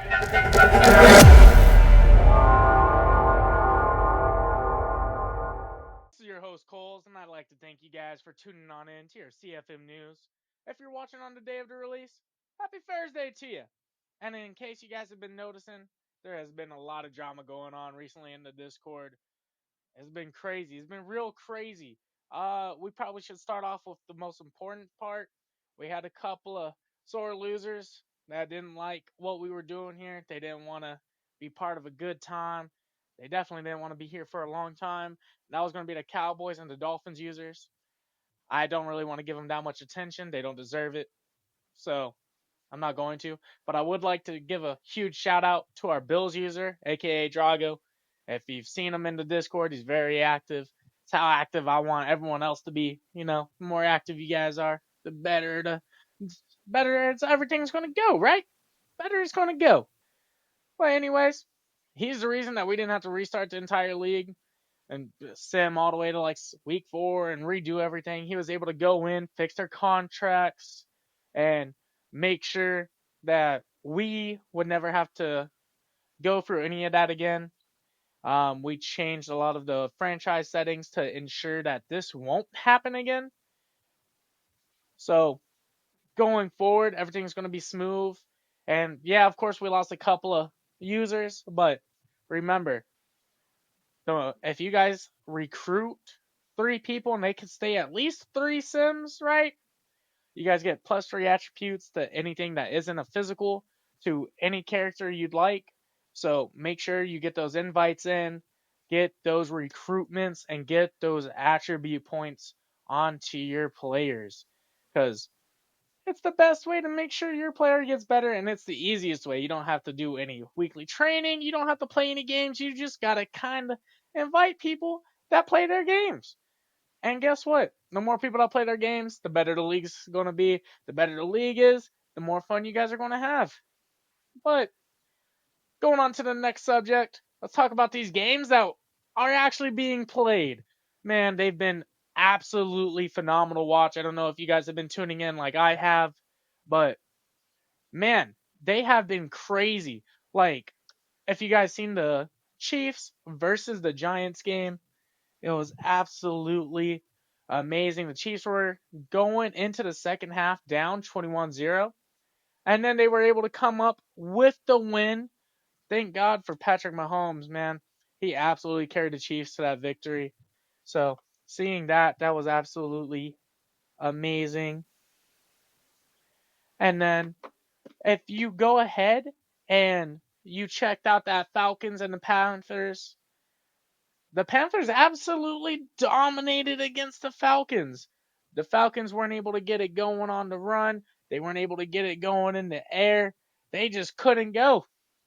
This is your host, Culls, and I'd like to thank you guys for tuning on in to your CFM News. If you're watching on the day of the release, happy Thursday to you. And in case you guys have been noticing, there has been a lot of drama going on recently in the Discord. It's been crazy. It's been real crazy. We probably should start off with the most important part. We had a couple of sore losers that didn't like what we were doing here. They didn't want to be part of a good time. They definitely didn't want to be here for a long time. That was going to be the Cowboys and the Dolphins users. I don't really want to give them that much attention. They don't deserve it. So I'm not going to. But I would like to give a huge shout out to our Bills user, aka Drago. If you've seen him in the Discord, he's very active. It's how active I want everyone else to be. The more active you guys are, the better everything's gonna go, right? Better it's gonna go. But anyways, he's the reason that we didn't have to restart the entire league and sim all the way to like week 4 and redo everything. He was able to go in, fix their contracts, and make sure that we would never have to go through any of that again. We changed a lot of the franchise settings to ensure that this won't happen again. So going forward, everything's going to be smooth. And yeah, of course, we lost a couple of users, but remember, if you guys recruit 3 people and they can stay at least 3 sims, right? You guys get plus 3 attributes to anything that isn't a physical to any character you'd like. So make sure you get those invites in, get those recruitments, and get those attribute points onto your players. Because it's the best way to make sure your player gets better, and it's the easiest way. You don't have to do any weekly training. You don't have to play any games. You just got to kind of invite people that play their games. And guess what? The more people that play their games, the better the league's going to be. The better the league is, the more fun you guys are going to have. But going on to the next subject, let's talk about these games that are actually being played. Man, they've been absolutely phenomenal to watch. I don't know if you guys have been tuning in like I have, but man, they have been crazy. Like, if you guys seen the Chiefs versus the Giants game, it was absolutely amazing. The Chiefs were going into the second half down 21-0, and then they were able to come up with the win. Thank God for Patrick Mahomes, man. He absolutely carried the Chiefs to that victory. So seeing that was absolutely amazing. And then if you go ahead and you checked out that Falcons and the Panthers absolutely dominated against the Falcons. The Falcons weren't able to get it going on the run. They weren't able to get it going in the air. They just couldn't go.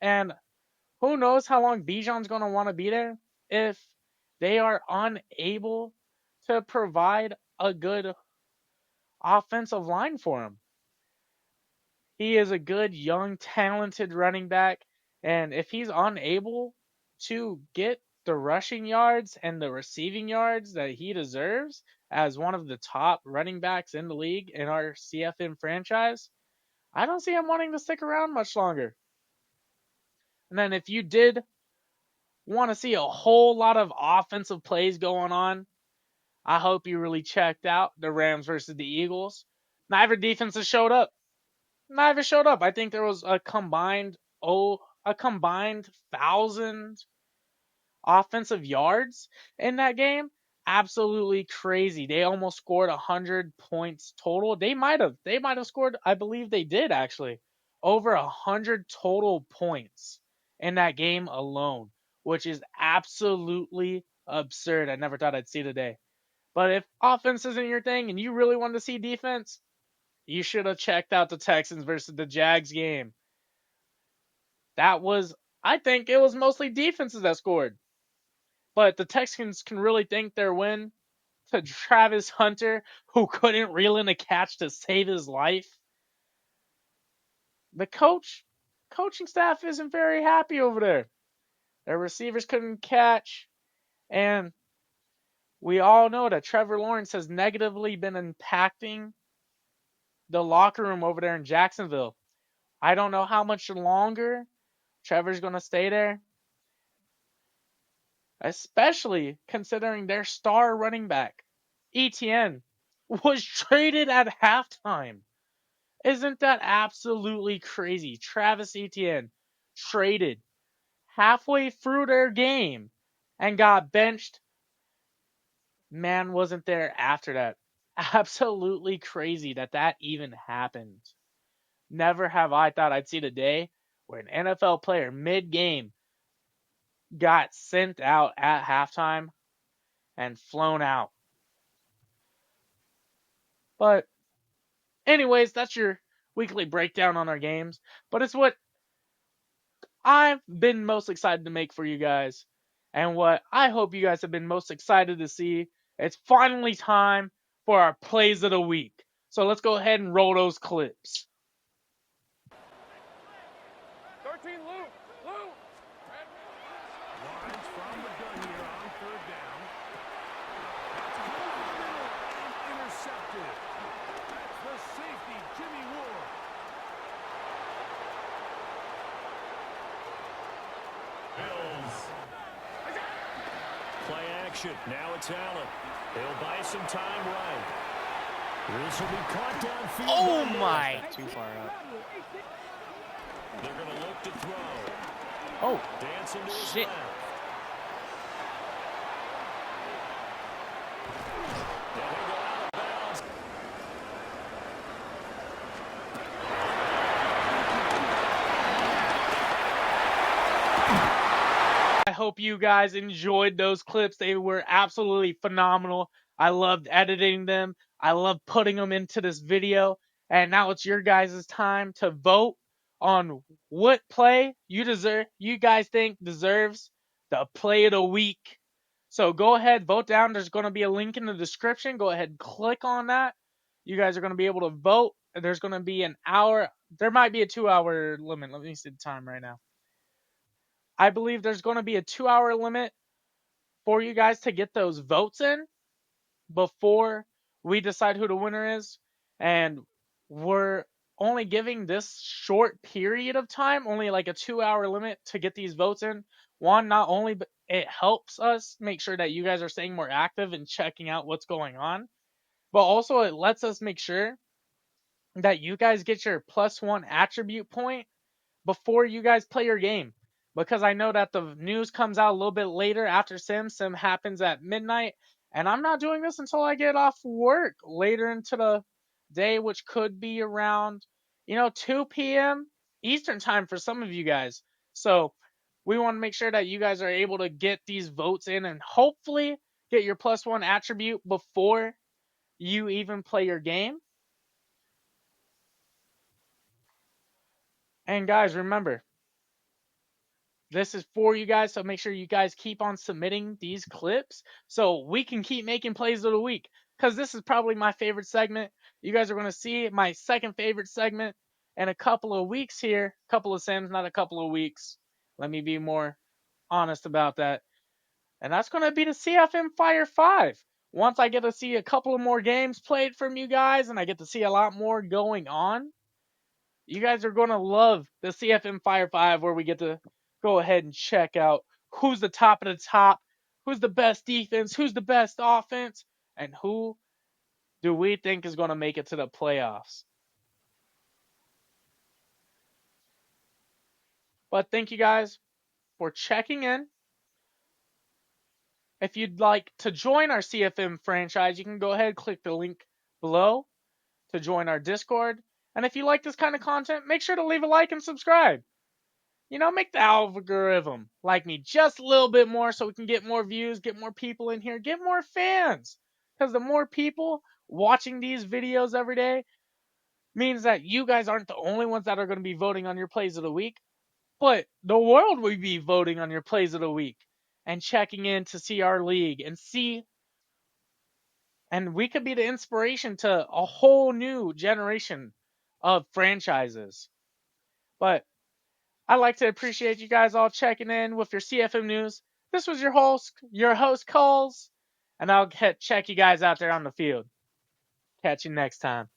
And who knows how long Bijan's going to want to be there if they are unable to provide a good offensive line for him. He is a good, young, talented running back. And if he's unable to get the rushing yards and the receiving yards that he deserves as one of the top running backs in the league in our CFM franchise, I don't see him wanting to stick around much longer. And then if you did want to see a whole lot of offensive plays going on, I hope you really checked out the Rams versus the Eagles. Neither defenses showed up. I think there was a combined 1,000 offensive yards in that game. Absolutely crazy. They almost scored 100 points total. They might have scored, I believe they did actually, over 100 total points in that game alone, which is absolutely absurd. I never thought I'd see today. But if offense isn't your thing and you really want to see defense, you should have checked out the Texans versus the Jags game. I think it was mostly defenses that scored. But the Texans can really thank their win to Travis Hunter, who couldn't reel in a catch to save his life. The coaching staff isn't very happy over there. Their receivers couldn't catch. And we all know that Trevor Lawrence has negatively been impacting the locker room over there in Jacksonville. I don't know how much longer Trevor's going to stay there, especially considering their star running back, ETN, was traded at halftime. Isn't that absolutely crazy? Travis Etienne traded halfway through their game and got benched. Man wasn't there after that. Absolutely crazy that even happened. Never have I thought I'd see the day where an NFL player mid-game got sent out at halftime and flown out. But anyways, that's your weekly breakdown on our games. But it's what I've been most excited to make for you guys, and what I hope you guys have been most excited to see. It's finally time for our plays of the week. So let's go ahead and roll those clips. 13 loop. Lines from the gun here on third down. That's caught in the middle and intercepted. That's the safety, Jimmy Ward. Bills. Play action. Now it's Allen. He'll buy some time right. This will be caught downfield. Oh my! Too far up. They're going to look to throw. Oh, Dancing to his shit. left. And he'll go out of bounds. I hope you guys enjoyed those clips. They were absolutely phenomenal. I loved editing them. I loved putting them into this video. And now it's your guys' time to vote on what play you guys think deserves the play of the week. So go ahead, vote down. There's going to be a link in the description. Go ahead and click on that. You guys are going to be able to vote. There's going to be an hour. There might be a 2-hour limit. Let me see the time right now. I believe there's going to be a 2-hour limit for you guys to get those votes in before we decide who the winner is. And we're only giving this short period of time, only like a 2-hour limit to get these votes in. One, not only it helps us make sure that you guys are staying more active and checking out what's going on, but also it lets us make sure that you guys get your +1 attribute point before you guys play your game. Because I know that the news comes out a little bit later after Sim. Sim happens at midnight. And I'm not doing this until I get off work later into the day, which could be around, 2 p.m. Eastern time for some of you guys. So we want to make sure that you guys are able to get these votes in and hopefully get your +1 attribute before you even play your game. And guys, remember, this is for you guys, so make sure you guys keep on submitting these clips so we can keep making plays of the week. Because this is probably my favorite segment. You guys are going to see my second favorite segment in a couple of weeks here. A couple of Sims, not a couple of weeks. Let me be more honest about that. And that's going to be the CFM Fire 5. Once I get to see a couple of more games played from you guys and I get to see a lot more going on, you guys are going to love the CFM Fire 5 where we get to go ahead and check out who's the top of the top, who's the best defense, who's the best offense, and who do we think is going to make it to the playoffs. But thank you guys for checking in. If you'd like to join our CFM franchise, you can go ahead and click the link below to join our Discord. And if you like this kind of content, make sure to leave a like and subscribe. Make the algorithm like me just a little bit more so we can get more views, get more people in here, get more fans. Because the more people watching these videos every day means that you guys aren't the only ones that are going to be voting on your plays of the week, but the world will be voting on your plays of the week and checking in to see our league and we could be the inspiration to a whole new generation of franchises. But I'd like to appreciate you guys all checking in with your CFM news. This was your host, Culls, and I'll check you guys out there on the field. Catch you next time.